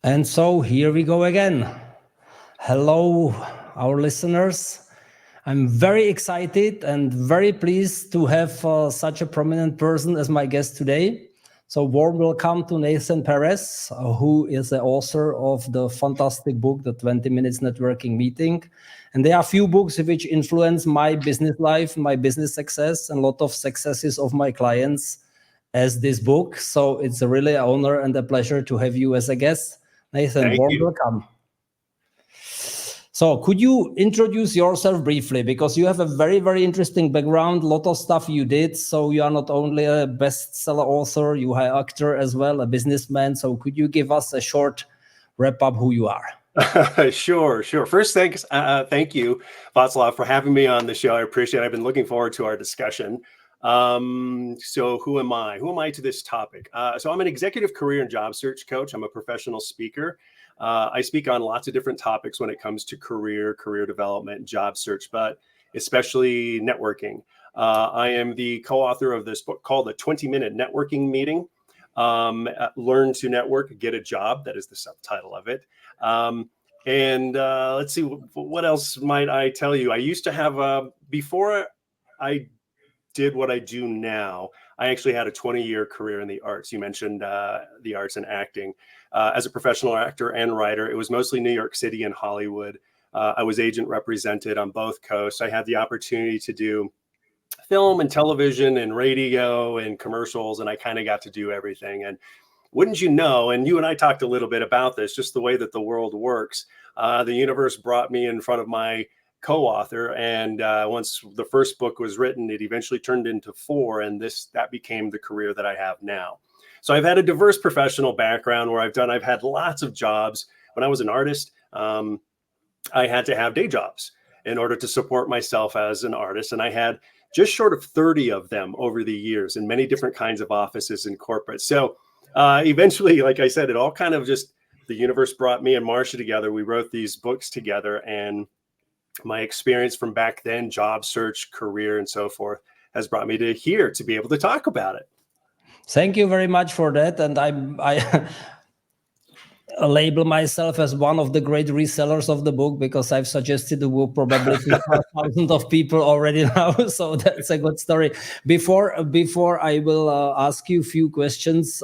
And so here we go again. Hello, our listeners. I'm very excited and very pleased to have such a prominent person as my guest today. So, warm welcome to Nathan Perez, who is the author of the fantastic book, The 20 Minutes Networking Meeting. And there are a few books which influence my business life, my business success, and a lot of successes of my clients as this book. So, it's a really honor and a pleasure to have you as a guest. Nathan, Thank warm you. welcome. So could you introduce yourself briefly? Because you have a very, very interesting background, a lot of stuff you did. So you are not only a bestseller author, you are an actor as well, a businessman. So could you give us a short wrap up who you are? Sure. First, thank you, Václav, for having me on the show. I appreciate it. I've been looking forward to our discussion. So who am I? Who am I to this topic? So I'm an executive career and job search coach. I'm a professional speaker. I speak on lots of different topics when it comes to career development, job search, but especially networking. I am the co-author of this book called The 20-Minute Networking Meeting. Learn to network, get a job. That is the subtitle of it. And let's see, what else might I tell you? I used to have, before I did what I do now, I actually had a 20-year career in the arts. You mentioned the arts and acting. As a professional actor and writer, it was mostly New York City and Hollywood. I was agent represented on both coasts. I had the opportunity to do film and television and radio and commercials, and I kind of got to do everything. And wouldn't you know, and you and I talked a little bit about this, just the way that the world works. The universe brought me in front of my co-author, and once the first book was written, it eventually turned into 4, and that became the career that I have now. So I've had a diverse professional background where I've had lots of jobs. When I was an artist, I had to have day jobs in order to support myself as an artist, and I had just short of 30 of them over the years in many different kinds of offices and corporate. So eventually, like I said, it all kind of just, the universe brought me and Marcia together. We wrote these books together, and my experience from back then, job search, career, and so forth, has brought me to here to be able to talk about it. Thank you very much for that. And I label myself as one of the great resellers of the book because I've suggested the book probably to thousands of people already now. So that's a good story. Before I will ask you a few questions,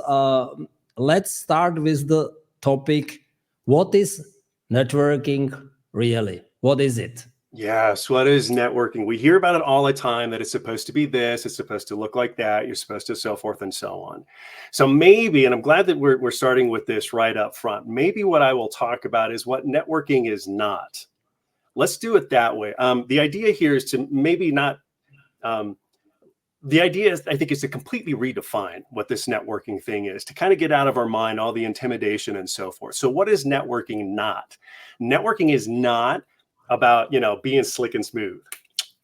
let's start with the topic. What is networking really? What is it? Yes, what is networking? We hear about it all the time, that it's supposed to be this, it's supposed to look like that, you're supposed to so forth and so on. So maybe, and I'm glad that we're starting with this right up front, maybe what I will talk about is what networking is not. Let's do it that way. The idea here is to maybe not, the idea is, I think, is to completely redefine what this networking thing is, to kind of get out of our mind all the intimidation and so forth. So what is networking not? Networking is not about, being slick and smooth.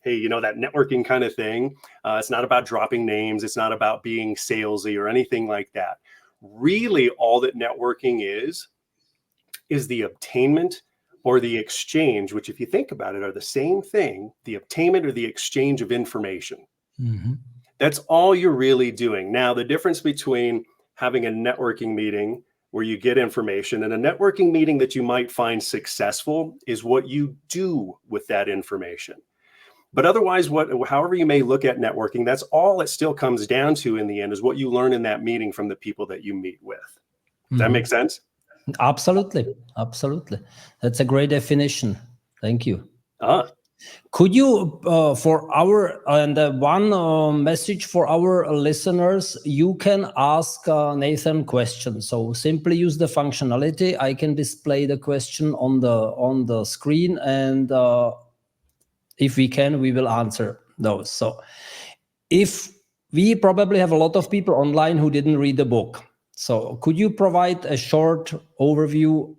Hey, that networking kind of thing. It's not about dropping names. It's not about being salesy or anything like that. Really, all that networking is the obtainment or the exchange, which, if you think about it, are the same thing, the obtainment or the exchange of information. Mm-hmm. That's all you're really doing. Now, the difference between having a networking meeting where you get information and a networking meeting that you might find successful is what you do with that information. But otherwise, however you may look at networking, that's all it still comes down to in the end, is what you learn in that meeting from the people that you meet with. Does that make sense? Absolutely. That's a great definition. Thank you. Ah. Could you, for our, and one message for our listeners, you can ask Nathan questions. So simply use the functionality. I can display the question on the screen, and if we can, we will answer those. So if we probably have a lot of people online who didn't read the book. So could you provide a short overview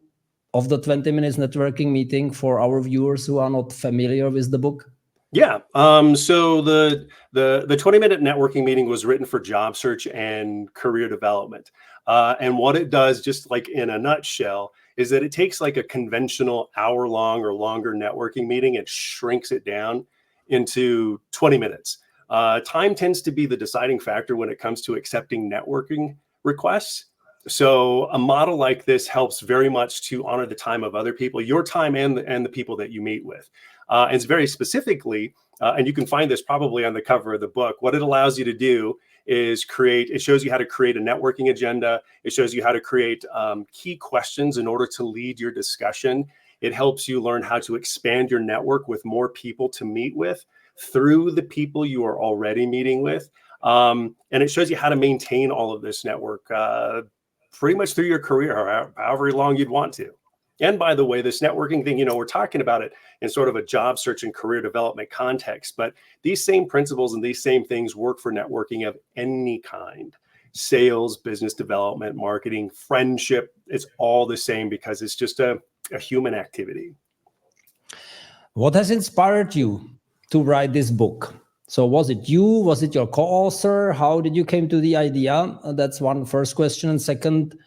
of the 20 minutes networking meeting for our viewers who are not familiar with the book? Yeah. So the 20-minute networking meeting was written for job search and career development. And what it does, just like in a nutshell, is that it takes like a conventional hour-long or longer networking meeting and shrinks it down into 20 minutes. Time tends to be the deciding factor when it comes to accepting networking requests. So a model like this helps very much to honor the time of other people, your time and the people that you meet with. And it's very specifically, and you can find this probably on the cover of the book, what it allows you to do is it shows you how to create a networking agenda. It shows you how to create key questions in order to lead your discussion. It helps you learn how to expand your network with more people to meet with through the people you are already meeting with. And it shows you how to maintain all of this network pretty much through your career, or however long you'd want to. And by the way, this networking thing, we're talking about it in sort of a job search and career development context, but these same principles and these same things work for networking of any kind. Sales, business development, marketing, friendship, it's all the same because it's just a human activity. What has inspired you to write this book? So was it you? Was it your co-author? How did you came to the idea? That's one first question. And second,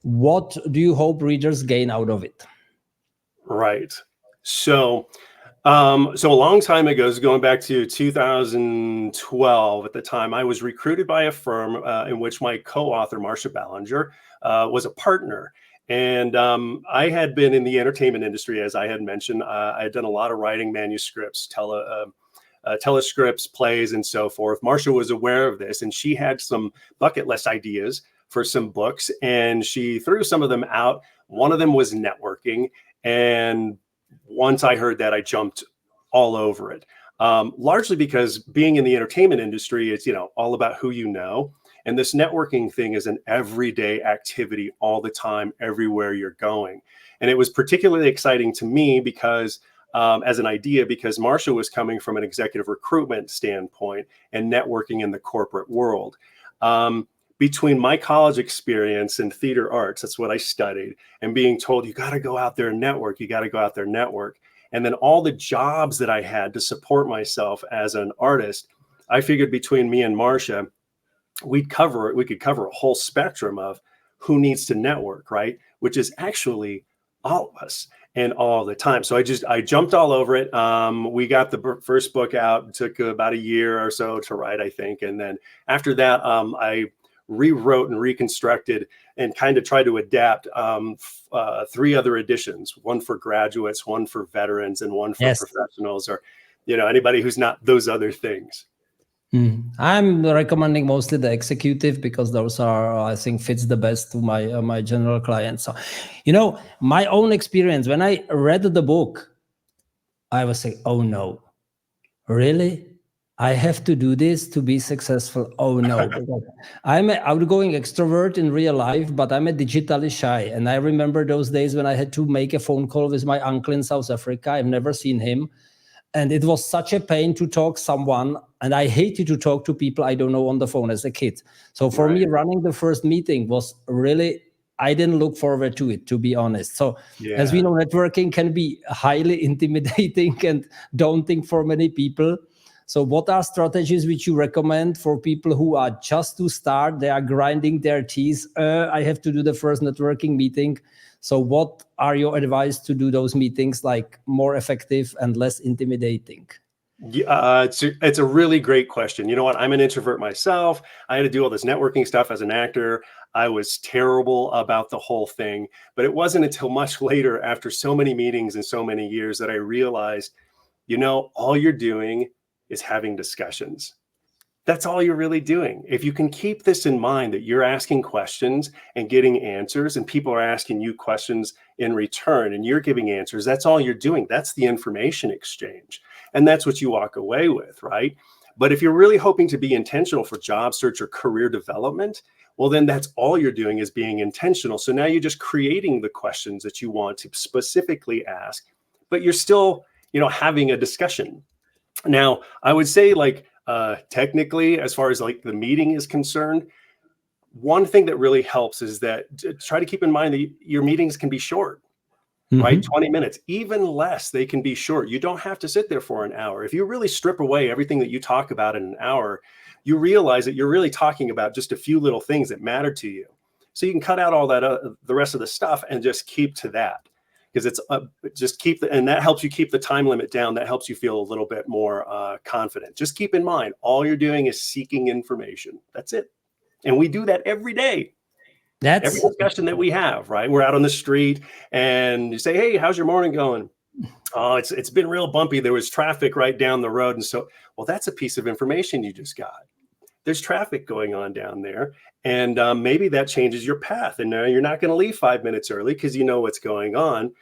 what do you hope readers gain out of it? Right. So a long time ago, going back to 2012, at the time, I was recruited by a firm in which my co-author, Marcia Ballinger, was a partner. And I had been in the entertainment industry, as I had mentioned. I had done a lot of writing manuscripts, telescripts, plays, and so forth. Marcia was aware of this, and she had some bucket list ideas for some books, and she threw some of them out. One of them was networking. And once I heard that, I jumped all over it, largely because being in the entertainment industry, it's, all about who you know. And this networking thing is an everyday activity all the time, everywhere you're going. And it was particularly exciting to me because as an idea, because Marcia was coming from an executive recruitment standpoint and networking in the corporate world. Between my college experience in theater arts, that's what I studied, and being told, you got to go out there and network, and then all the jobs that I had to support myself as an artist, I figured between me and Marcia, we could cover a whole spectrum of who needs to network, right? Which is actually all of us and all the time. So I jumped all over it. We got the first book out. It took about a year or so to write, I think. And then after that, I rewrote and reconstructed and kind of tried to adapt 3 other editions, one for graduates, one for veterans, and one for professionals, or anybody who's not those other things. I'm recommending mostly the executive because those are, I think, fits the best to my general clients. So, my own experience, when I read the book, I was saying, oh no, really? I have to do this to be successful. Oh no, I'm an outgoing extrovert in real life, but I'm a digitally shy. And I remember those days when I had to make a phone call with my uncle in South Africa. I've never seen him. And it was such a pain to talk someone. And I hated to talk to people I don't know on the phone as a kid. So for me, running the first meeting was really, I didn't look forward to it, to be honest. So as we know, networking can be highly intimidating and daunting for many people. So what are strategies which you recommend for people who are just to start? They are grinding their teeth. I have to do the first networking meeting. So what are your advice to do those meetings like more effective and less intimidating? It's a really great question. You know what? I'm an introvert myself. I had to do all this networking stuff as an actor. I was terrible about the whole thing. But it wasn't until much later, after so many meetings and so many years, that I realized, all you're doing is having discussions. That's all you're really doing. If you can keep this in mind, that you're asking questions and getting answers, and people are asking you questions in return and you're giving answers, that's all you're doing. That's the information exchange. And that's what you walk away with, right? But if you're really hoping to be intentional for job search or career development, well, then that's all you're doing is being intentional. So now you're just creating the questions that you want to specifically ask, but you're still, having a discussion. Now, I would say, technically, as far as the meeting is concerned, one thing that really helps is that try to keep in mind that your meetings can be short, right? 20 minutes, even less, they can be short. You don't have to sit there for an hour. If you really strip away everything that you talk about in an hour, you realize that you're really talking about just a few little things that matter to you. So you can cut out all that, the rest of the stuff, and just keep to that. Because it's and that helps you keep the time limit down. That helps you feel a little bit more confident. Just keep in mind, all you're doing is seeking information. That's it. And we do that every day. Every That's discussion that we have, right? We're out on the street and you say, "Hey, how's your morning going?" "Oh, it's been real bumpy. There was traffic right down the road." And so, well, that's a piece of information you just got. There's traffic going on down there, and maybe that changes your path. And you're not going to leave 5 minutes early because you know what's going on,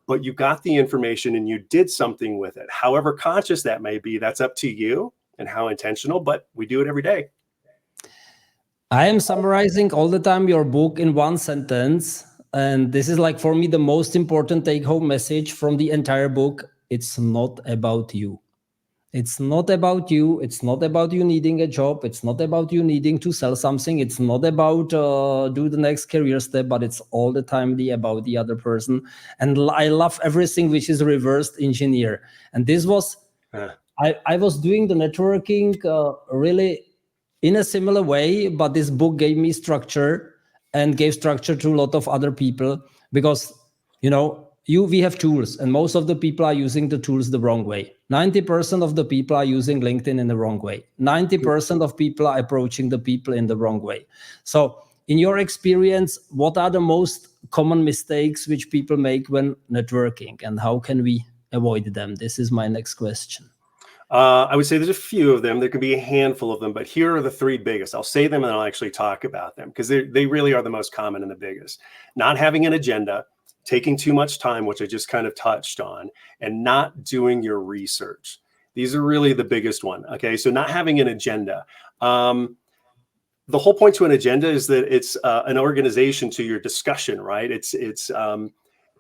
but you got the information and you did something with it. However conscious that may be, that's up to you and how intentional. But we do it every day. I am summarizing all the time your book in one sentence. And this is like for me the most important take home message from the entire book. It's not about you. It's not about you. It's not about you needing a job. It's not about you needing to sell something. It's not about do the next career step, but it's all the time about the other person. And I love everything which is reversed engineer. And this was, I was doing the networking really in a similar way, but this book gave me structure and gave structure to a lot of other people because, you know, we have tools and most of the people are using the tools the wrong way. 90% of the people are using LinkedIn in the wrong way. 90% of people are approaching the people in the wrong way. So in your experience, what are the most common mistakes which people make when networking and how can we avoid them? This is my next question. I would say there's a few of them. There can be a handful of them, but here are the three biggest. I'll say them and I'll actually talk about them because they really are the most common and the biggest. Not having an agenda, taking too much time, which I just kind of touched on, and not doing your research. These are really the biggest one. Okay, so not having an agenda. The whole point to an agenda is that it's an organization to your discussion, right?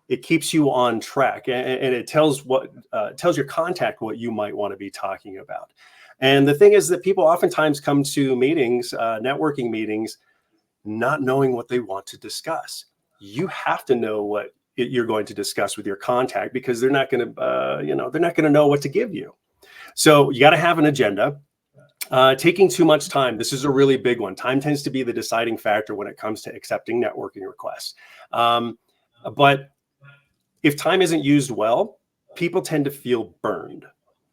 It keeps you on track and it tells your contact what you might want to be talking about. And the thing is that people oftentimes come to meetings, networking meetings, not knowing what they want to discuss. You have to know what you're going to discuss with your contact because they're not going to know what to give you. So you got to have an agenda. Taking too much time. This is a really big one. Time tends to be the deciding factor when it comes to accepting networking requests. But if time isn't used well, people tend to feel burned.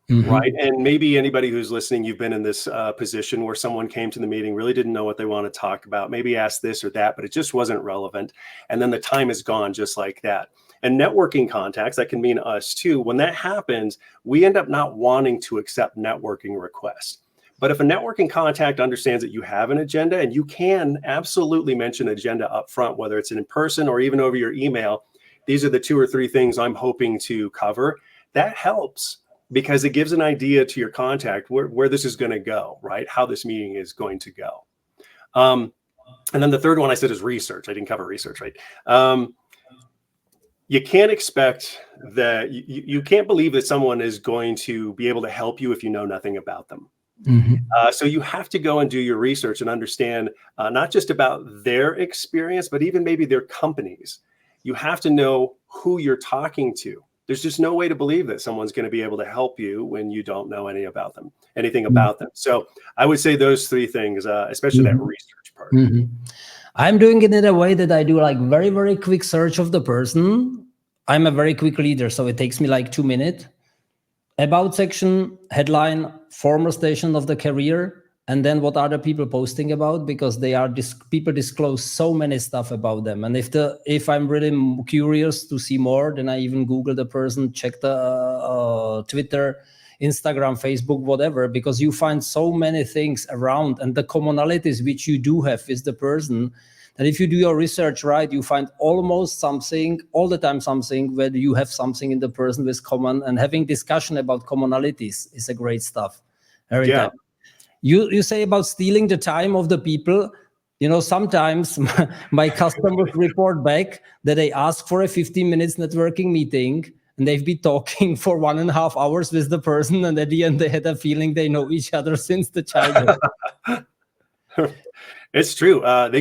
Right. And maybe anybody who's listening, you've been in this position where someone came to the meeting, really didn't know what they want to talk about, maybe asked this or that, but it just wasn't relevant. And then the time is gone just like that. And networking contacts, that can mean us too. When that happens, we end up not wanting to accept networking requests. But if a networking contact understands that you have an agenda, and you can absolutely mention agenda up front, whether it's in person or even over your email, these are the 2 or 3 things I'm hoping to cover. That helps. Because it gives an idea to your contact where this is going to go, right? How this meeting is going to go. And then the third one I said is research. I didn't cover research, right? You can't expect that, you can't believe that someone is going to be able to help you if you know nothing about them. So you have to go and do your research and understand not just about their experience, but even maybe their companies. You have to know who you're talking to. There's just no way to believe that someone's going to be able to help you when you don't know anything about them. So I would say those 3 things, especially that research part. I'm doing it in a way that I do like very, very quick search of the person. I'm a very quick reader, so it takes me like 2 minutes. About section, headline, former station of the career, and then what are the people posting about, because people disclose so many stuff about them. And if I'm really curious to see more, then I even Google the person, check the Twitter, Instagram, Facebook, whatever, because you find so many things around, and the commonalities which you do have with the person, that if you do your research right, you find almost something, all the time something where you have something in the person with common, and having discussion about commonalities is a great stuff. Every time. You say about stealing the time of the people. You know, sometimes my customers report back that they ask for a 15 minutes networking meeting and they've been talking for 1.5 hours with the person. And at the end, they had a feeling they know each other since the childhood. It's true. They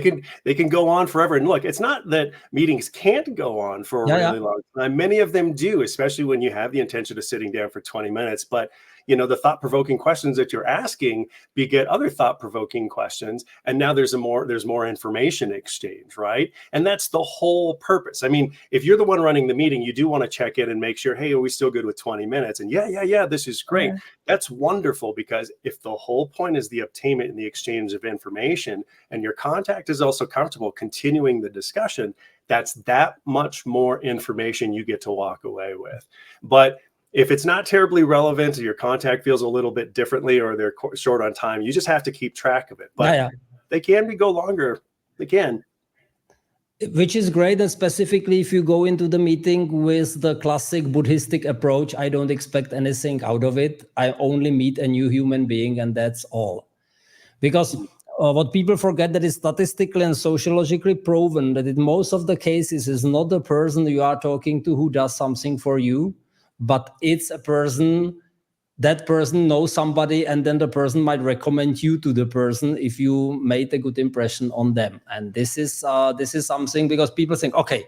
can go on forever. And look, it's not that meetings can't go on for a really long time. Many of them do, especially when you have the intention of sitting down for 20 minutes. But the thought-provoking questions that you're asking beget other thought-provoking questions, and now there's more information exchange, right? And that's the whole purpose. I mean, if you're the one running the meeting, you do want to check in and make sure, hey, are we still good with 20 minutes? And yeah, this is great. That's wonderful, because if the whole point is the obtainment and the exchange of information, and your contact is also comfortable continuing the discussion, that's that much more information you get to walk away with. But if it's not terribly relevant, or your contact feels a little bit differently, or they're short on time, you just have to keep track of it. But they can go longer. They can. Which is great, and specifically if you go into the meeting with the classic Buddhistic approach, I don't expect anything out of it. I only meet a new human being, and that's all. Because what people forget, that is statistically and sociologically proven that in most of the cases is not the person you are talking to who does something for you, but it's a person. That person knows somebody, and then the person might recommend you to the person if you made a good impression on them. And this is something, because people think, okay.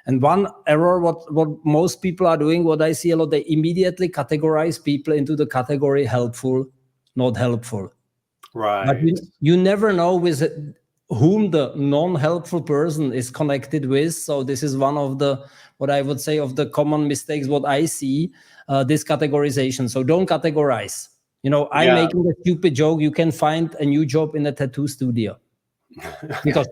And one error, what most people are doing, what I see a lot, they immediately categorize people into the category helpful, not helpful. Right. But you never know with whom the non-helpful person is connected with. So this is one of the, what I would say, of the common mistakes, what I see, this categorization. So don't categorize. I'm making a stupid joke. You can find a new job in a tattoo studio. Because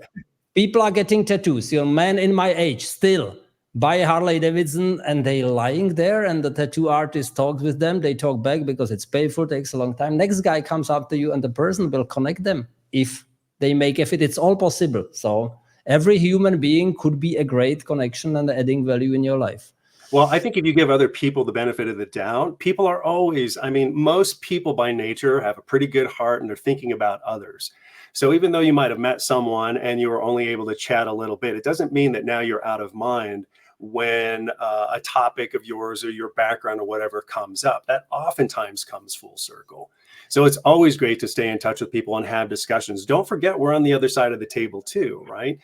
people are getting tattoos. Men in my age still buy a Harley Davidson, and they lying there, and the tattoo artist talks with them. They talk back because it's painful, takes a long time. Next guy comes up to you, and the person will connect them if they make a fit. It's all possible. So every human being could be a great connection and adding value in your life. Well, I think if you give other people the benefit of the doubt, people are always, most people by nature have a pretty good heart, and they're thinking about others. So even though you might have met someone and you were only able to chat a little bit, it doesn't mean that now you're out of mind when a topic of yours or your background or whatever comes up. That oftentimes comes full circle. So it's always great to stay in touch with people and have discussions. Don't forget, we're on the other side of the table too, right?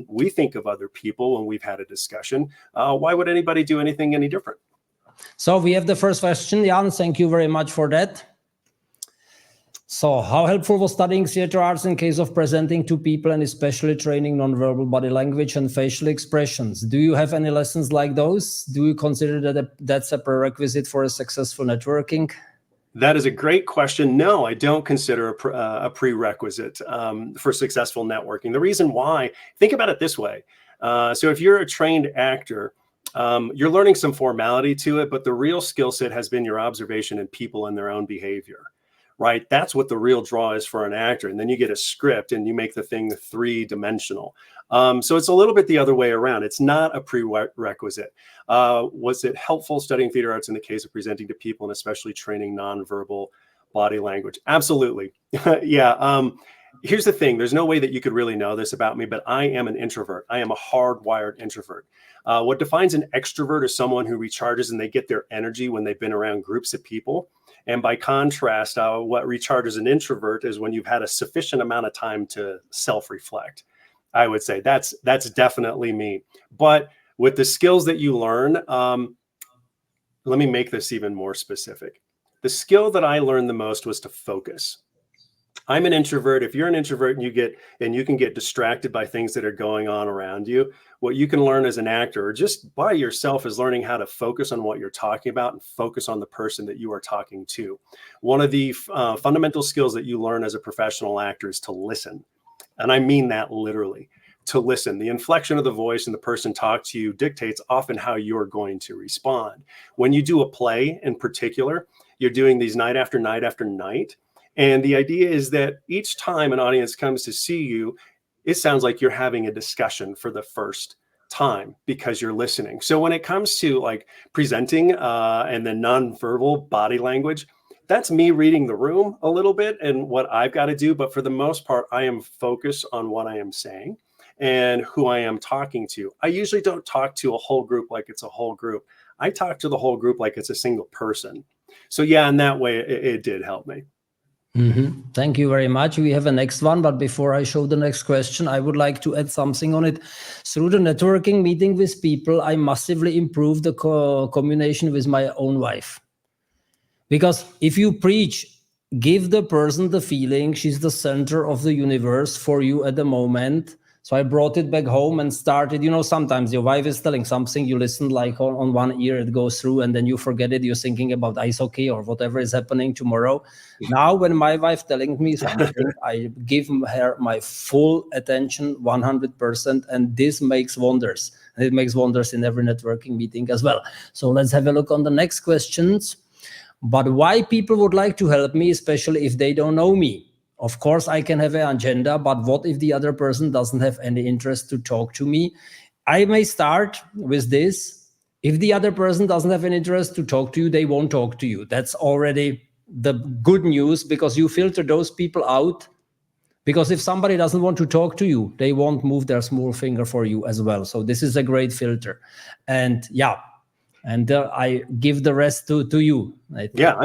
We think of other people when we've had a discussion. Why would anybody do anything any different? So we have the first question, Jan. Thank you very much for that. So how helpful was studying theater arts in case of presenting to people, and especially training nonverbal body language and facial expressions? Do you have any lessons like those? Do you consider that that's a prerequisite for a successful networking? That is a great question. No, I don't consider a prerequisite for successful networking. The reason why, think about it this way. So if you're a trained actor, you're learning some formality to it, but the real skill set has been your observation in people and their own behavior. Right? That's what the real draw is for an actor. And then you get a script and you make the thing three-dimensional. So it's a little bit the other way around. It's not a prerequisite. Was it helpful studying theater arts in the case of presenting to people, and especially training nonverbal body language? Absolutely. Yeah. Here's the thing. There's no way that you could really know this about me, but I am an introvert. I am a hardwired introvert. What defines an extrovert is someone who recharges and they get their energy when they've been around groups of people. And by contrast, what recharges an introvert is when you've had a sufficient amount of time to self-reflect. I would say that's definitely me. But with the skills that you learn, let me make this even more specific. The skill that I learned the most was to focus. I'm an introvert. If you're an introvert and you can get distracted by things that are going on around you, what you can learn as an actor or just by yourself is learning how to focus on what you're talking about and focus on the person that you are talking to. One of the fundamental skills that you learn as a professional actor is to listen. And I mean that literally, to listen. The inflection of the voice and the person talk to you dictates often how you're going to respond. When you do a play in particular, you're doing these night after night after night. And the idea is that each time an audience comes to see you, it sounds like you're having a discussion for the first time because you're listening. So when it comes to like presenting and the nonverbal body language, that's me reading the room a little bit and what I've got to do. But for the most part, I am focused on what I am saying and who I am talking to. I usually don't talk to a whole group like it's a whole group. I talk to the whole group like it's a single person. So yeah, in that way, it did help me. Mm-hmm. Thank you very much. We have a next one, but before I show the next question, I would like to add something on it. Through the networking, meeting with people, I massively improved the communication with my own wife. Because if you preach, give the person the feeling she's the center of the universe for you at the moment. So I brought it back home and started, sometimes your wife is telling something, you listen like on one ear, it goes through, and then you forget it. You're thinking about ice hockey or whatever is happening tomorrow. Now, when my wife telling me something, I give her my full attention, 100%, and this makes wonders. And it makes wonders in every networking meeting as well. So let's have a look on the next questions. But why people would like to help me, especially if they don't know me? Of course, I can have an agenda, but what if the other person doesn't have any interest to talk to me? I may start with this. If the other person doesn't have an interest to talk to you, they won't talk to you. That's already the good news, because you filter those people out. Because if somebody doesn't want to talk to you, they won't move their small finger for you as well. So this is a great filter. And yeah, and I give the rest to you. Yeah,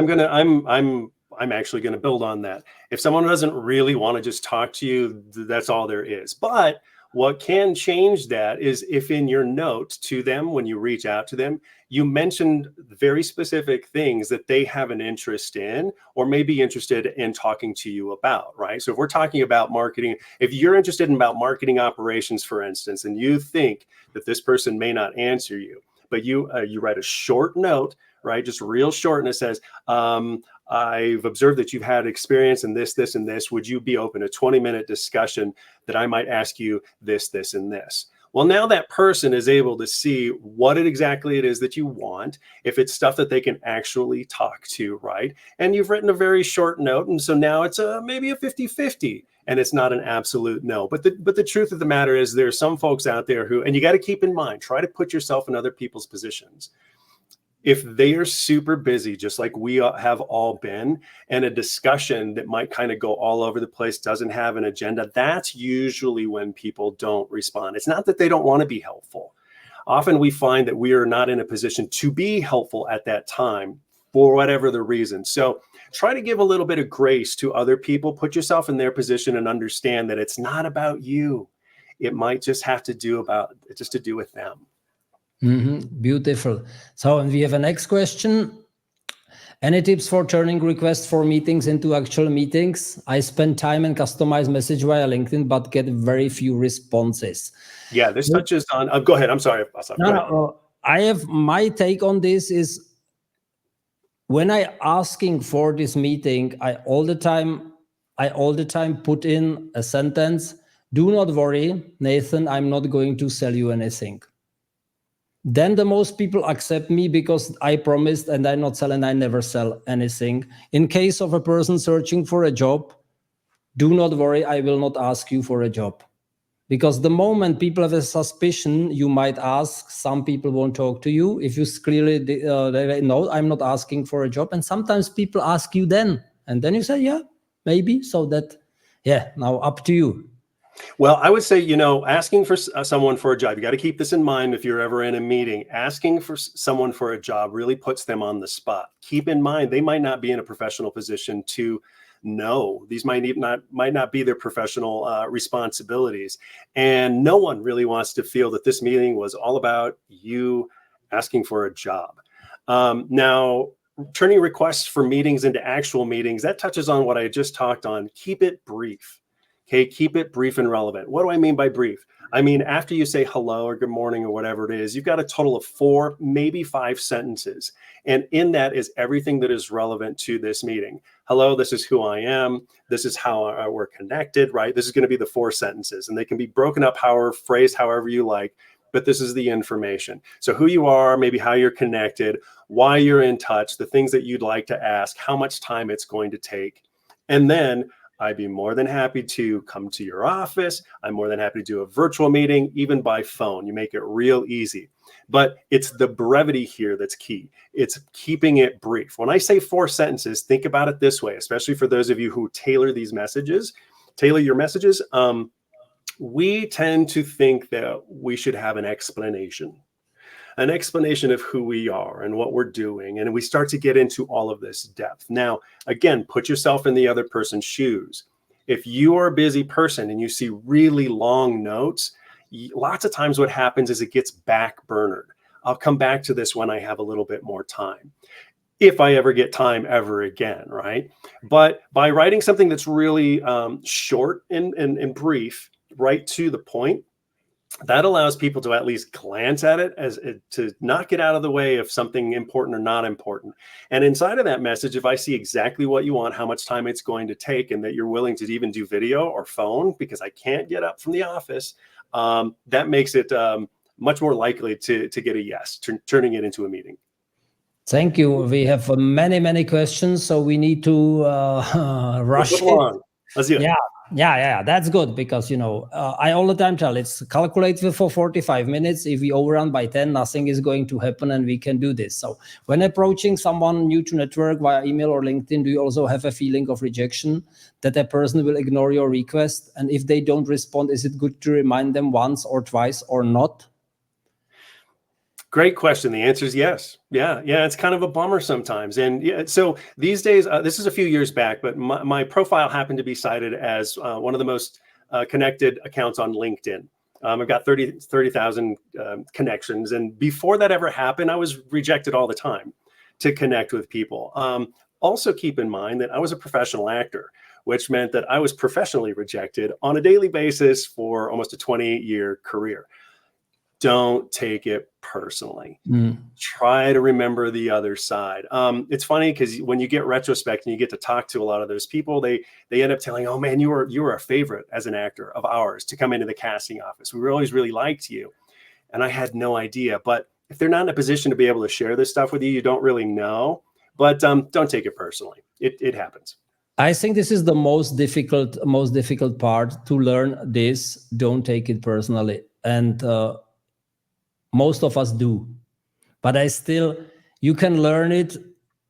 I'm actually going to build on that. If someone doesn't really want to just talk to you, that's all there is. But what can change that is if in your note to them, when you reach out to them, you mentioned very specific things that they have an interest in or may be interested in talking to you about, right? So if we're talking about marketing, if you're interested in about marketing operations, for instance, and you think that this person may not answer you, but you write a short note, right? Just real short. And it says, I've observed that you've had experience in this, this, and this. Would you be open to a 20-minute discussion that I might ask you this, this, and this? Well, now that person is able to see what exactly it is that you want, if it's stuff that they can actually talk to, right? And you've written a very short note. And so now it's maybe a 50-50. And it's not an absolute no. But the truth of the matter is there are some folks out there who, and you got to keep in mind, try to put yourself in other people's positions. If they are super busy, just like we have all been, and a discussion that might kind of go all over the place doesn't have an agenda, that's usually when people don't respond. It's not that they don't want to be helpful. Often we find that we are not in a position to be helpful at that time for whatever the reason. So try to give a little bit of grace to other people, put yourself in their position and understand that it's not about you. It might just have to do with them. Mm-hmm. Beautiful. So, and we have a next question. Any tips for turning requests for meetings into actual meetings? I spend time and customize message via LinkedIn, but get very few responses. Yeah, this touches on, go ahead. I'm sorry. I have my take on this is when I asking for this meeting, I all the time put in a sentence, do not worry, Nathan, I'm not going to sell you anything. Then the most people accept me because I promised and I not sell and I never sell anything. In case of a person searching for a job, do not worry, I will not ask you for a job. Because the moment people have a suspicion, you might ask, some people won't talk to you. If you clearly no, I'm not asking for a job. And sometimes people ask you then. And then you say, yeah, maybe. So that, yeah, now up to you. Well, I would say, asking for someone for a job, you got to keep this in mind if you're ever in a meeting. Asking for someone for a job really puts them on the spot. Keep in mind, they might not be in a professional position to know. These might not be their professional responsibilities. And no one really wants to feel that this meeting was all about you asking for a job. Now, turning requests for meetings into actual meetings, that touches on what I just talked on. Keep it brief. Okay, keep it brief and relevant. What do I mean by brief? I mean, after you say hello or good morning or whatever it is, you've got a total of 4, maybe 5 sentences. And in that is everything that is relevant to this meeting. Hello, this is who I am. This is how we're connected, right? This is going to be the 4 sentences. And they can be broken up, phrased however you like. But this is the information. So who you are, maybe how you're connected, why you're in touch, the things that you'd like to ask, how much time it's going to take. And then I'd be more than happy to come to your office. I'm more than happy to do a virtual meeting, even by phone. You make it real easy. But it's the brevity here that's key. It's keeping it brief. When I say 4 sentences, think about it this way, especially for those of you who tailor your messages. We tend to think that we should have an explanation of who we are and what we're doing. And we start to get into all of this depth. Now, again, put yourself in the other person's shoes. If you are a busy person and you see really long notes, lots of times what happens is it gets backburnered. I'll come back to this when I have a little bit more time. if I ever get time ever again, right? But by writing something that's really short and brief, right to the point, that allows people to at least glance at it to not get out of the way of something important or not important. And inside of that message, if I see exactly what you want, how much time it's going to take, and that you're willing to even do video or phone because I can't get up from the office, that makes it much more likely to get a yes, turning it into a meeting. Thank you. We have many questions, so we need to rush it. Let's do it. Yeah, that's good, because I all the time tell it's calculated for 45 minutes. If we overrun by 10, nothing is going to happen, and we can do this. So when approaching someone new to network via email or LinkedIn, do you also have a feeling of rejection, that a person will ignore your request? And if they don't respond, is it good to remind them once or twice or not? Great question. The answer is yes. Yeah. It's kind of a bummer sometimes. And yeah, so these days, this is a few years back, but my profile happened to be cited as one of the most connected accounts on LinkedIn. I've got 30,000 connections. And before that ever happened, I was rejected all the time to connect with people. Also keep in mind that I was a professional actor, which meant that I was professionally rejected on a daily basis for almost a 20-year career. Don't take it personally. Try to remember the other side. It's funny because when you get retrospect and you get to talk to a lot of those people, they end up telling, oh man, you were a favorite as an actor of ours to come into the casting office. We always really liked you. And I had no idea. But if they're not in a position to be able to share this stuff with you, you don't really know. But don't take it personally. It happens. I think this is the most difficult part to learn this. Don't take it personally. And most of us do, but you can learn it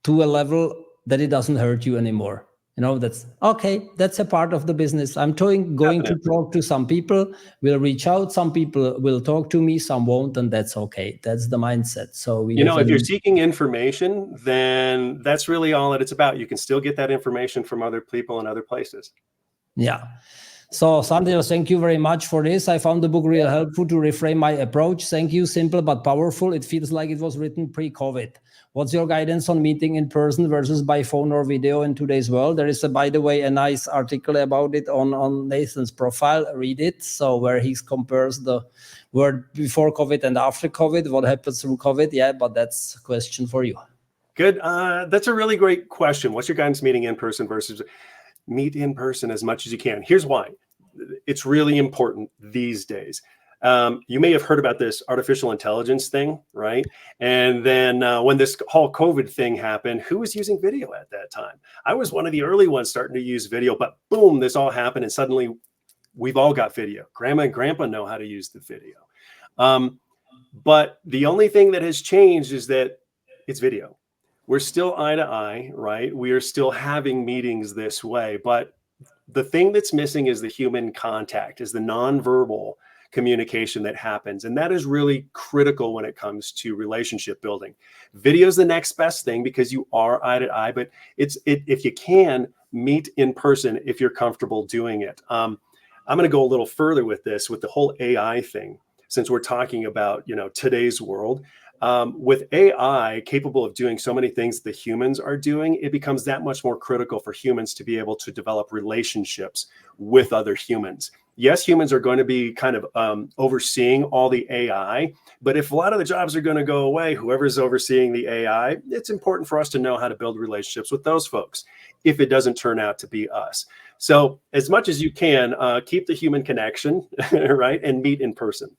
to a level that it doesn't hurt you anymore. That's okay. That's a part of the business. I'm going to talk to some people, will reach out. Some people will talk to me, some won't, and that's okay. That's the mindset. So if you're seeking information, then that's really all that it's about. You can still get that information from other people in other places. Yeah. So Sandhya, thank you very much for this. I found the book real helpful to reframe my approach. Thank you. Simple but powerful. It feels like it was written pre-COVID. What's your guidance on meeting in person versus by phone or video in today's world? There is, by the way, a nice article about it on Nathan's profile. Read it. So where he compares the word before COVID and after COVID, what happens through COVID. Yeah, but that's a question for you. Good. That's a really great question. What's your guidance meeting in person versus meet in person as much as you can? Here's why. It's really important these days. You may have heard about this artificial intelligence thing, right? And then when this whole COVID thing happened, who was using video at that time? I was one of the early ones starting to use video, but boom, this all happened. And suddenly we've all got video. Grandma and grandpa know how to use the video. But the only thing that has changed is that it's video. We're still eye to eye, right? We are still having meetings this way, but the thing that's missing is the human contact, is the nonverbal communication that happens. And that is really critical when it comes to relationship building. Video is the next best thing because you are eye to eye, but if you can, meet in person if you're comfortable doing it. I'm going to go a little further with this, with the whole AI thing, since we're talking about, today's world. With AI capable of doing so many things the humans are doing, it becomes that much more critical for humans to be able to develop relationships with other humans. Yes, humans are going to be kind of overseeing all the AI, but if a lot of the jobs are going to go away, whoever's overseeing the AI, it's important for us to know how to build relationships with those folks if it doesn't turn out to be us. So as much as you can, keep the human connection, right, and meet in person.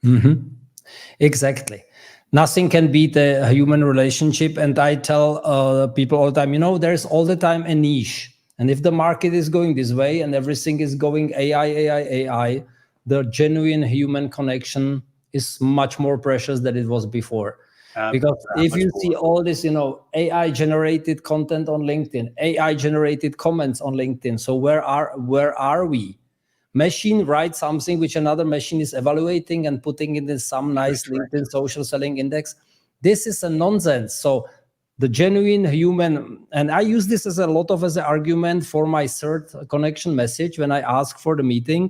Mm-hmm. Exactly. Nothing can beat a human relationship. And I tell people all the time, there's all the time a niche. And if the market is going this way and everything is going AI, the genuine human connection is much more precious than it was before. Because if you see all this, AI generated content on LinkedIn, AI generated comments on LinkedIn. So where are we? Machine writes something which another machine is evaluating and putting it in some nice LinkedIn social selling index. This is a nonsense. So the genuine human, and I use this as an argument for my third connection message when I ask for the meeting.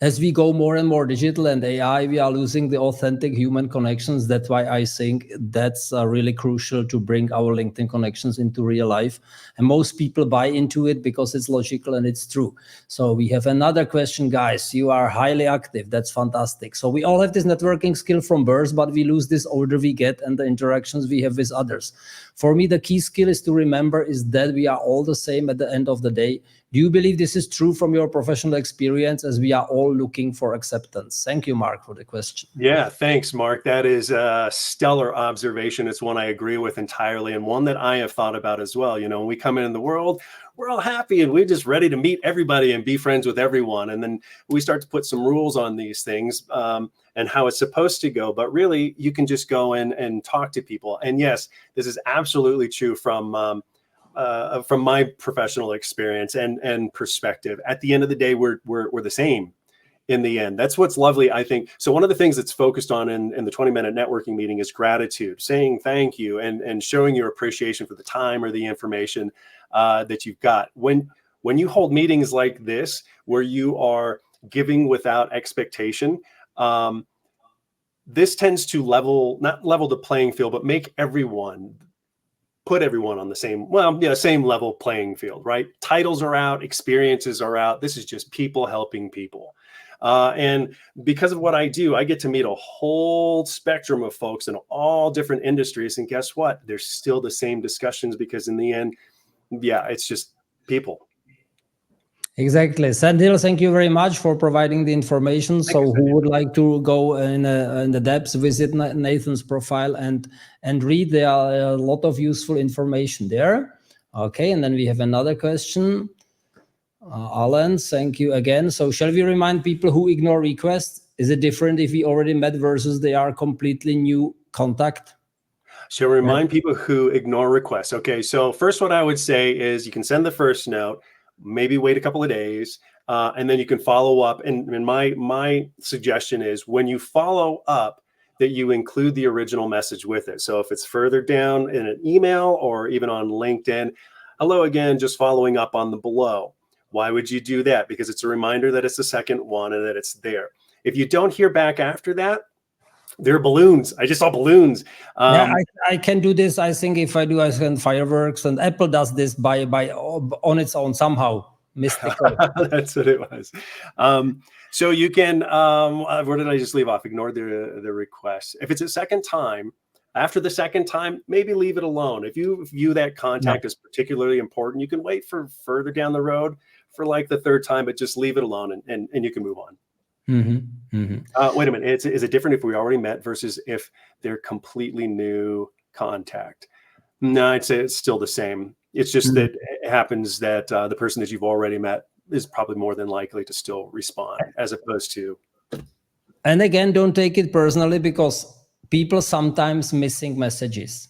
As we go more and more digital and AI, we are losing the authentic human connections. That's why I think that's really crucial to bring our LinkedIn connections into real life. And most people buy into it because it's logical and it's true. So we have another question, guys. You are highly active. That's fantastic. So we all have this networking skill from birth, but we lose this older we get and the interactions we have with others. For me, the key skill is to remember is that we are all the same at the end of the day. Do you believe this is true from your professional experience, as we are all looking for acceptance? Thank you, Mark, for the question. Yeah, thanks, Mark. That is a stellar observation. It's one I agree with entirely, and one that I have thought about as well. You know, when we come in the world, we're all happy and we're just ready to meet everybody and be friends with everyone. And then we start to put some rules on these things and how it's supposed to go. But really, you can just go in and talk to people. And yes, this is absolutely true from my professional experience and perspective. At the end of the day, we're the same in the end. That's what's lovely, I think. So one of the things that's focused on in the 20-minute networking meeting is gratitude, saying thank you and showing your appreciation for the time or the information that you've got. When you hold meetings like this, where you are giving without expectation, this tends to not level the playing field, but put everyone on the same level playing field, right? Titles are out, experiences are out. This is just people helping people. And because of what I do, I get to meet a whole spectrum of folks in all different industries. And guess what? There's still the same discussions because in the end, yeah, it's just people. Exactly. Sandil, thank you very much for providing the information. So who would like to go in the depths, visit Nathan's profile and read? There are a lot of useful information there. Okay, and then we have another question. Alan, thank you again. So shall we remind people who ignore requests? Is it different if we already met versus they are completely new contact? Shall remind people who ignore requests. Okay, so first what I would say is you can send the first note, maybe wait a couple of days, and then you can follow up. And my suggestion is when you follow up, that you include the original message with it. So if it's further down in an email or even on LinkedIn, hello again, just following up on the below. Why would you do that? Because it's a reminder that it's the second one and that it's there. If you don't hear back after that, there are balloons. I just saw balloons. Yeah, I can do this. I think if I send fireworks, and Apple does this by on its own somehow. Mystical. That's what it was. So you can, where did I just leave off? Ignore the request. If it's a second time, after the second time, maybe leave it alone. If you view that contact as particularly important, you can wait for further down the road for like the third time, but just leave it alone and you can move on. Mm-hmm. Mm-hmm. Wait a minute. Is it different if we already met versus if they're completely new contact? No, I'd say it's still the same. It's just that it happens that the person that you've already met is probably more than likely to still respond as opposed to. And again, don't take it personally because people sometimes missing messages.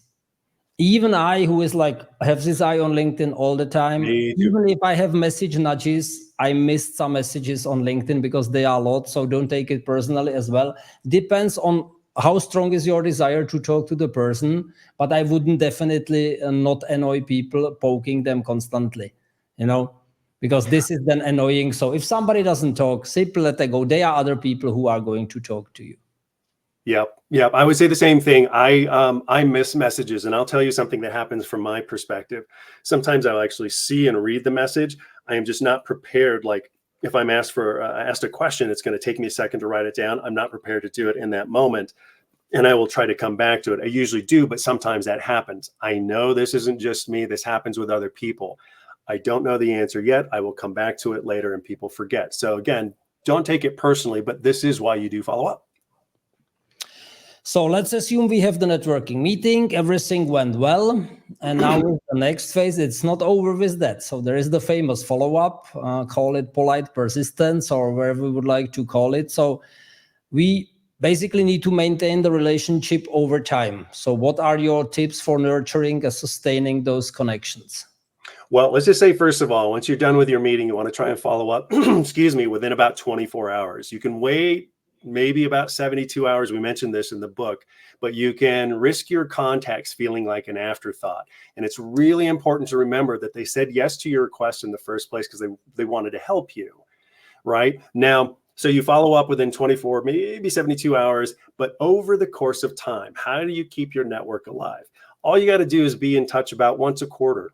Even I, who is like, have this eye on LinkedIn all the time, even if I have message nudges, I missed some messages on LinkedIn because they are a lot. So don't take it personally as well. Depends on how strong is your desire to talk to the person. But I wouldn't definitely not annoy people, poking them constantly, because this is then annoying. So if somebody doesn't talk, simply let them go. There are other people who are going to talk to you. Yep. I would say the same thing. I miss messages, and I'll tell you something that happens from my perspective. Sometimes I'll actually see and read the message. I am just not prepared. Like if I'm asked a question, it's going to take me a second to write it down. I'm not prepared to do it in that moment, and I will try to come back to it. I usually do, but sometimes that happens. I know this isn't just me. This happens with other people. I don't know the answer yet. I will come back to it later, and people forget. So again, don't take it personally, but this is why you do follow up. So let's assume we have the networking meeting, everything went well, and now with the next phase, it's not over with that. So there is the famous follow-up, call it polite persistence or whatever we would like to call it. So we basically need to maintain the relationship over time. So what are your tips for nurturing and sustaining those connections? Well, let's just say, first of all, once you're done with your meeting, you want to try and follow up, within about 24 hours. You can wait maybe about 72 hours. We mentioned this in the book, but you can risk your contacts feeling like an afterthought. And it's really important to remember that they said yes to your request in the first place because they wanted to help you, right? Now, So you follow up within 24, maybe 72 hours, but over the course of time, how do you keep your network alive? All you got to do is be in touch about once a quarter.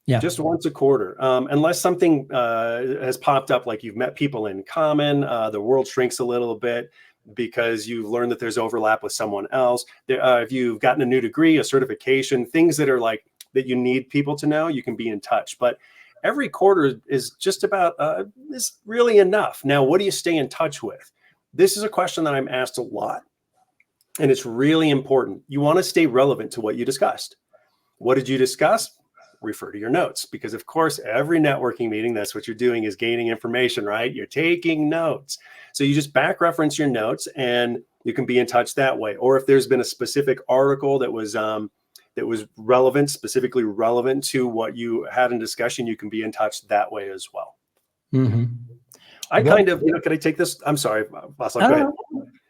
Yeah. Just once a quarter, unless something has popped up, like you've met people in common, the world shrinks a little bit because you've learned that there's overlap with someone else. If you've gotten a new degree, a certification, things that are like that you need people to know, you can be in touch. But every quarter is just about is really enough. Now, what do you stay in touch with? This is a question that I'm asked a lot, and it's really important. You want to stay relevant to what you discussed. What did you discuss? Refer to your notes, because of course, every networking meeting, that's what you're doing, is gaining information, right? You're taking notes. So you just back reference your notes and you can be in touch that way. Or if there's been a specific article that was relevant, specifically relevant to what you had in discussion, you can be in touch that way as well. Mm-hmm. I kind of, can I take this? I'm sorry, Václav, go ahead.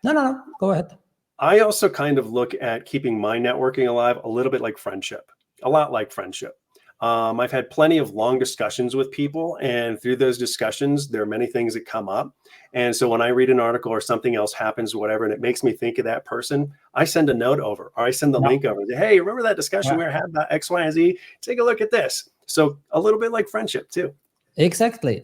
No, go ahead. I also kind of look at keeping my networking alive a little bit like friendship, a lot like friendship. I've had plenty of long discussions with people, and through those discussions, there are many things that come up. And so when I read an article or something else happens, whatever, and it makes me think of that person, I send a note over, or I send the link over and say, hey, remember that discussion we had about X, Y, and Z? Take a look at this. So a little bit like friendship too. Exactly.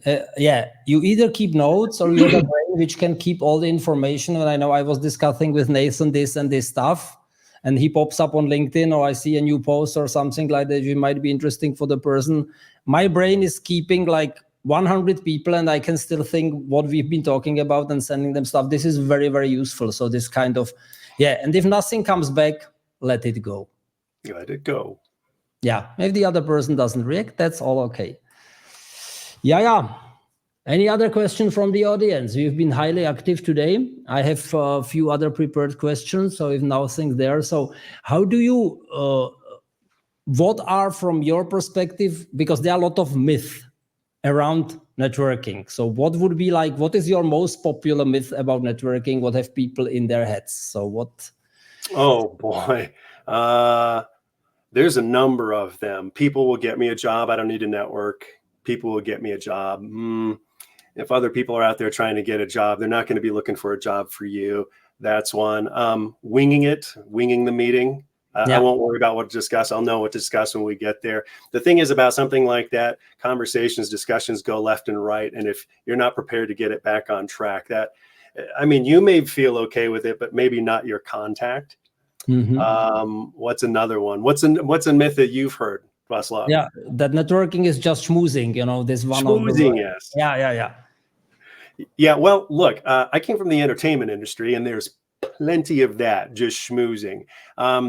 You either keep notes or you have a brain which can keep all the information. And I know I was discussing with Nathan this and this stuff, and he pops up on LinkedIn, or I see a new post or something like that, which might be interesting for the person. My brain is keeping like 100 people, and I can still think what we've been talking about and sending them stuff. This is very, very useful. So this kind of, and if nothing comes back, let it go. Let it go. Yeah, if the other person doesn't react, that's all okay. Yeah. Any other question from the audience? We've been highly active today. I have a few other prepared questions, so if nothing there. So how do you, what are from your perspective, because there are a lot of myths around networking. So what would be like, what is your most popular myth about networking? What have people in their heads? So what? Oh boy. There's a number of them. People will get me a job. I don't need to network. People will get me a job. If other people are out there trying to get a job, they're not going to be looking for a job for you. That's one. Winging the meeting. I won't worry about what to discuss. I'll know what to discuss when we get there. The thing is about something like that, discussions go left and right. And if you're not prepared to get it back on track, you may feel okay with it, but maybe not your contact. Mm-hmm. What's another one? What's a myth that you've heard, Václav? Yeah, that networking is just schmoozing, this one. Schmoozing, yes. Yeah. Well, look, I came from the entertainment industry, and there's plenty of that, just schmoozing.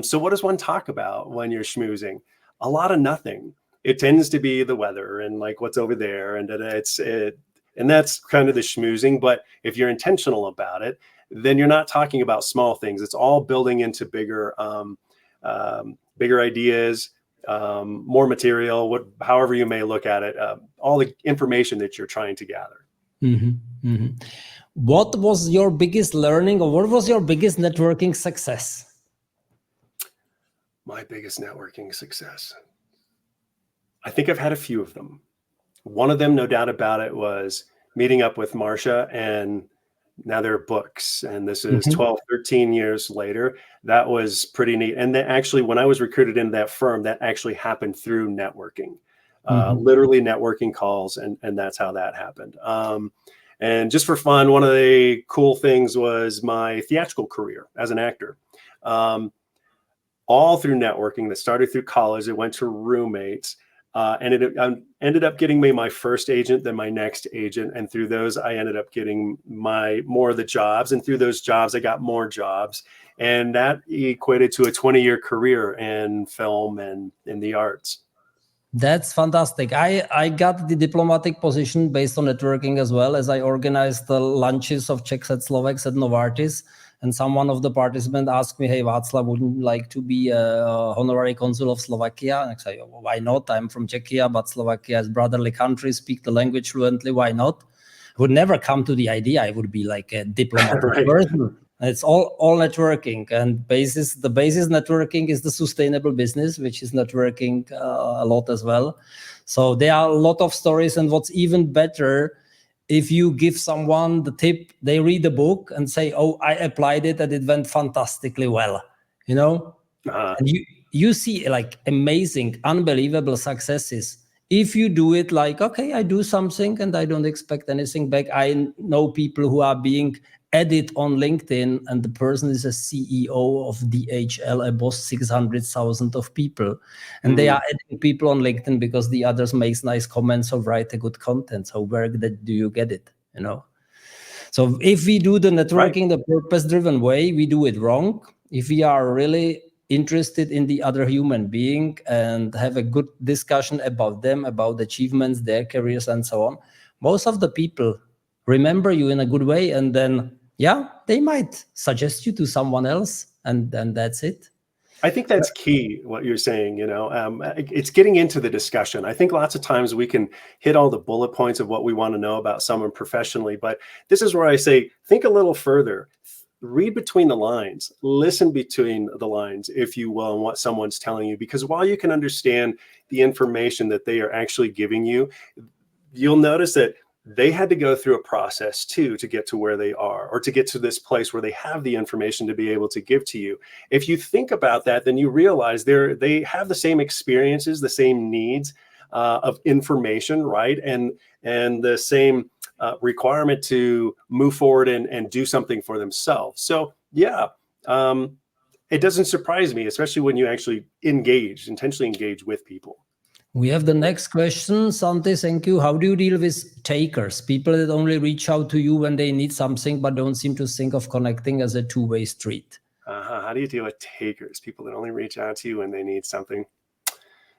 So what does one talk about when you're schmoozing? A lot of nothing. It tends to be the weather and like what's over there, and and that's kind of the schmoozing. But if you're intentional about it, then you're not talking about small things. It's all building into bigger ideas. More material, however you may look at it, all the information that you're trying to gather. Mm-hmm. Mm-hmm. What was your biggest learning, or what was your biggest networking success? My biggest networking success. I think I've had a few of them. One of them, no doubt about it, was meeting up with Marcia, and now there are books, and this is 12, 13 years later. That was pretty neat. And then actually, when I was recruited into that firm, that actually happened through networking, literally networking calls. And that's how that happened. And just for fun, one of the cool things was my theatrical career as an actor, all through networking. That started through college. It went to roommates. And it ended up getting me my first agent, then my next agent. And through those, I ended up getting more of the jobs. And through those jobs, I got more jobs. And that equated to a 20-year career in film and in the arts. That's fantastic. I got the diplomatic position based on networking as well, as I organized the lunches of Czechs and Slovaks at Novartis. And someone of the participants asked me, hey, Václav, wouldn't you like to be a honorary consul of Slovakia? And I said, well, why not? I'm from Czechia, but Slovakia is a brotherly country, speak the language fluently. Why not? I would never come to the idea I would be like a diplomatic person. It's all networking. And the basis networking is the sustainable business, which is networking a lot as well. So there are a lot of stories. And what's even better, if you give someone the tip, they read the book and say, oh, I applied it and it went fantastically well, you know? And you see like amazing, unbelievable successes. If you do it like, okay, I do something and I don't expect anything back. I know people who are being added on LinkedIn and the person is a CEO of DHL, a boss 600,000 of people. And they are adding people on LinkedIn because the others makes nice comments or write a good content. So where do you get it, you know? So if we do the networking the purpose-driven way, we do it wrong. If we are really interested in the other human being and have a good discussion about them, about achievements, their careers, and so on, most of the people remember you in a good way, and then they might suggest you to someone else, and then that's it. I think that's key, what you're saying, you know, it's getting into the discussion. I think lots of times we can hit all the bullet points of what we want to know about someone professionally, but this is where I say, think a little further, read between the lines, listen between the lines, if you will, and what someone's telling you, because while you can understand the information that they are actually giving you, you'll notice that they had to go through a process too to get to where they are, or to get to this place where they have the information to be able to give to you. If you think about that, then you realize they have the same experiences, the same needs of information, right? And the same requirement to move forward and do something for themselves. So it doesn't surprise me, especially when you actually intentionally engage with people. We have the next question. Santi, thank you. How do you deal with takers? People that only reach out to you when they need something, but don't seem to think of connecting as a two-way street. How do you deal with takers? People that only reach out to you when they need something.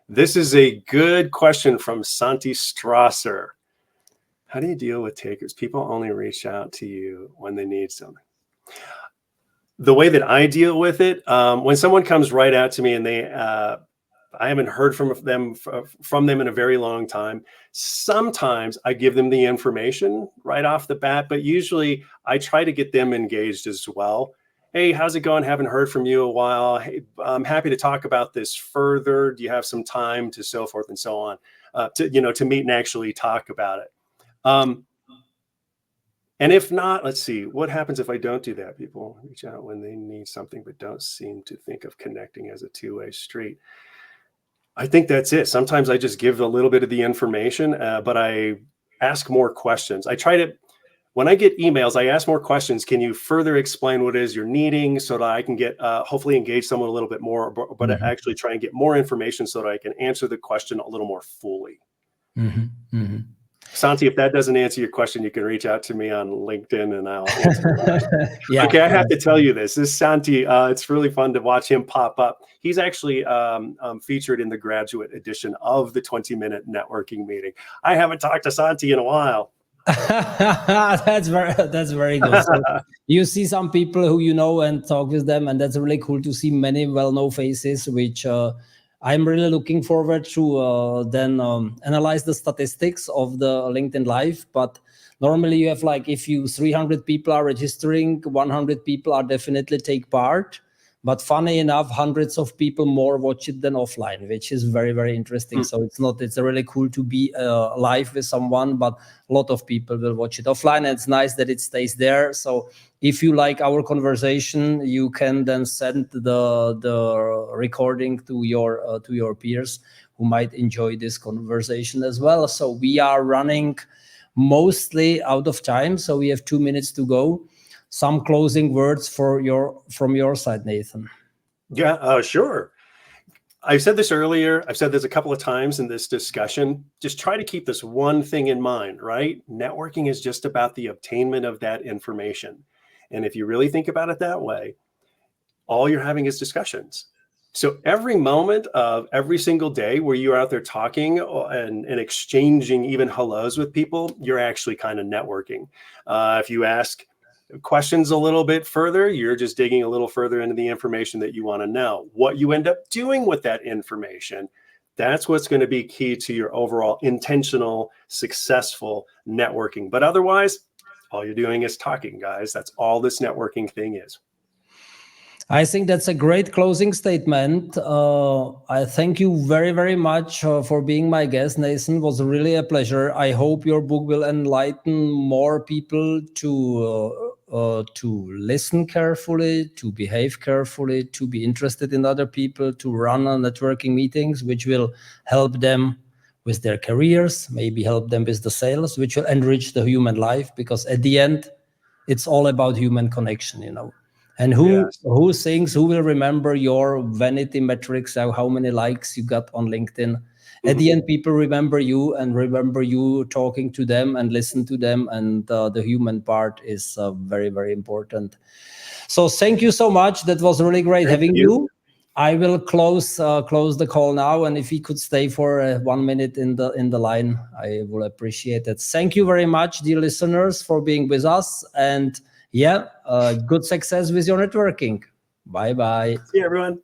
This is a good question from Santi Strasser. How do you deal with takers? People only reach out to you when they need something. The way that I deal with it, when someone comes right out to me and I haven't heard from them in a very long time. Sometimes I give them the information right off the bat, but usually I try to get them engaged as well. Hey, how's it going? Haven't heard from you a while. Hey, I'm happy to talk about this further. Do you have some time to so forth and so on, to meet and actually talk about it? And if not, let's see, what happens if I don't do that? People reach out when they need something, but don't seem to think of connecting as a two-way street. I think that's it. Sometimes I just give a little bit of the information, but I ask more questions. When I get emails, I ask more questions. Can you further explain what it is you're needing so that I can get, hopefully engage someone a little bit more, but actually try and get more information so that I can answer the question a little more fully. Santi, if that doesn't answer your question, you can reach out to me on LinkedIn and I'll answer. Okay, I have to tell you this. This Santi, it's really fun to watch him pop up. He's actually featured in the graduate edition of the 20-minute networking meeting. I haven't talked to Santi in a while. That's very good. So you see some people who you know and talk with them, and that's really cool to see many well-known faces, which I'm really looking forward to then analyze the statistics of the LinkedIn Live. But normally you have like, if 300 people are registering, 100 people are definitely take part. But funny enough, hundreds of people more watch it than offline, which is very, very interesting. So it's really cool to be live with someone, but a lot of people will watch it offline. And it's nice that it stays there. So if you like our conversation, you can then send the recording to your peers who might enjoy this conversation as well. So we are running mostly out of time. So we have 2 minutes to go. Some closing words from your side, Nathan. Yeah, sure. I said this earlier. I've said this a couple of times in this discussion. Just try to keep this one thing in mind, right? Networking is just about the obtainment of that information. And if you really think about it that way, all you're having is discussions. So every moment of every single day where you're out there talking and exchanging even hellos with people, you're actually kind of networking. If you ask questions a little bit further, you're just digging a little further into the information that you want to know. What you end up doing with that information, that's what's going to be key to your overall intentional, successful networking. But otherwise, all you're doing is talking, guys. That's all this networking thing is. I think that's a great closing statement. I thank you very, very much for being my guest, Nathan. It was really a pleasure. I hope your book will enlighten more people to listen carefully, to behave carefully, to be interested in other people, to run on networking meetings, which will help them with their careers, maybe help them with the sales, which will enrich the human life, because at the end, it's all about human connection, you know. And who thinks, who will remember your vanity metrics, how many likes you got on LinkedIn? At the end, people remember you and remember you talking to them and listen to them. And the human part is very, very important. So thank you so much. That was really great having you. I will close the call now, and if you could stay for 1 minute in the line, I will appreciate it. Thank you very much, dear listeners, for being with us, and good success with your networking. Bye bye. See you, everyone.